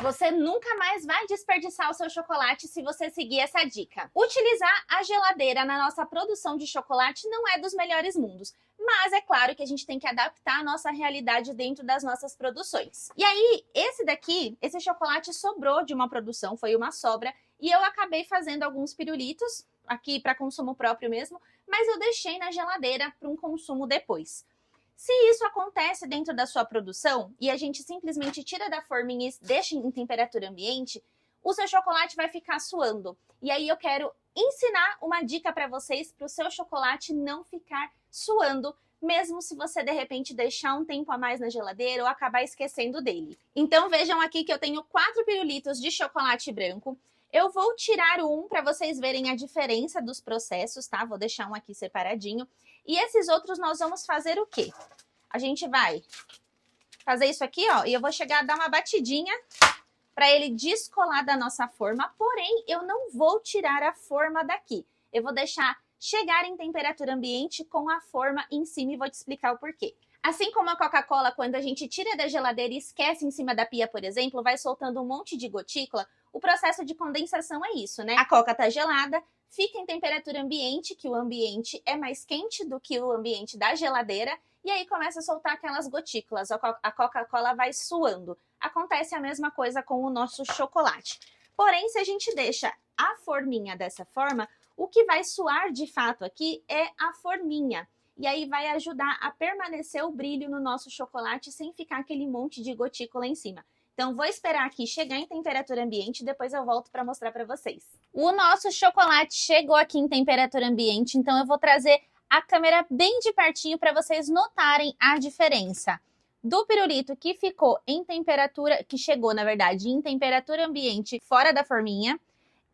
Você nunca mais vai desperdiçar o seu chocolate se você seguir essa dica. Utilizar a geladeira na nossa produção de chocolate não é dos melhores mundos, mas é claro que a gente tem que adaptar a nossa realidade dentro das nossas produções. E aí, esse chocolate sobrou de uma produção, foi uma sobra, e eu acabei fazendo alguns pirulitos, aqui para consumo próprio mesmo, mas eu deixei na geladeira para um consumo depois. Se isso acontece dentro da sua produção e a gente simplesmente tira da forminha e deixa em temperatura ambiente, o seu chocolate vai ficar suando. E aí eu quero ensinar uma dica para vocês para o seu chocolate não ficar suando, mesmo se você de repente deixar um tempo a mais na geladeira ou acabar esquecendo dele. Então vejam aqui que eu tenho 4 pirulitos de chocolate branco. Eu vou tirar um para vocês verem a diferença dos processos, tá? Vou deixar um aqui separadinho. E esses outros nós vamos fazer o quê? A gente vai fazer isso aqui, ó, e eu vou chegar a dar uma batidinha para ele descolar da nossa forma, porém eu não vou tirar a forma daqui. Eu vou deixar chegar em temperatura ambiente com a forma em cima e vou te explicar o porquê. Assim como a Coca-Cola, quando a gente tira da geladeira e esquece em cima da pia, por exemplo, vai soltando um monte de gotícula, o processo de condensação é isso, né? A Coca tá gelada, fica em temperatura ambiente, que o ambiente é mais quente do que o ambiente da geladeira, e aí começa a soltar aquelas gotículas, a Coca-Cola vai suando. Acontece a mesma coisa com o nosso chocolate. Porém, se a gente deixa a forminha dessa forma, o que vai suar de fato aqui é a forminha. E aí vai ajudar a permanecer o brilho no nosso chocolate sem ficar aquele monte de gotícula em cima. Então, vou esperar aqui chegar em temperatura ambiente e depois eu volto para mostrar para vocês. O nosso chocolate chegou aqui em temperatura ambiente, então eu vou trazer a câmera bem de pertinho para vocês notarem a diferença do pirulito que ficou em temperatura, que chegou, na verdade, em temperatura ambiente fora da forminha.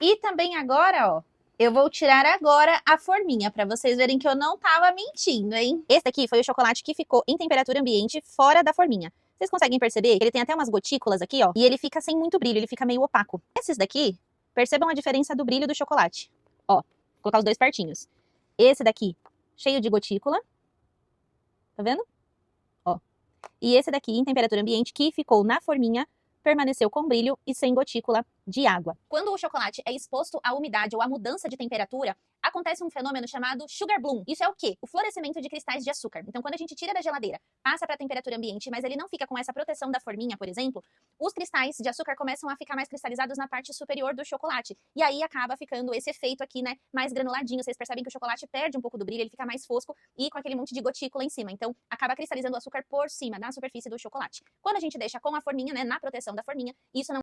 E também agora, ó, eu vou tirar agora a forminha, para vocês verem que eu não tava mentindo, hein? Esse daqui foi o chocolate que ficou em temperatura ambiente fora da forminha. Vocês conseguem perceber que ele tem até umas gotículas aqui, ó, e ele fica sem muito brilho, ele fica meio opaco. Esses daqui, percebam a diferença do brilho do chocolate. Ó, vou colocar os dois pertinhos. Esse daqui, cheio de gotícula. Tá vendo? Ó. E esse daqui, em temperatura ambiente, que ficou na forminha, permaneceu com brilho e sem gotícula de água. Quando o chocolate é exposto à umidade ou à mudança de temperatura, acontece um fenômeno chamado sugar bloom. Isso é o quê? O florescimento de cristais de açúcar. Então, quando a gente tira da geladeira, passa para a temperatura ambiente, mas ele não fica com essa proteção da forminha, por exemplo, os cristais de açúcar começam a ficar mais cristalizados na parte superior do chocolate. E aí acaba ficando esse efeito aqui, né, mais granuladinho. Vocês percebem que o chocolate perde um pouco do brilho, ele fica mais fosco e com aquele monte de gotícula em cima. Então, acaba cristalizando o açúcar por cima, na superfície do chocolate. Quando a gente deixa com a forminha, né, na proteção da forminha, isso não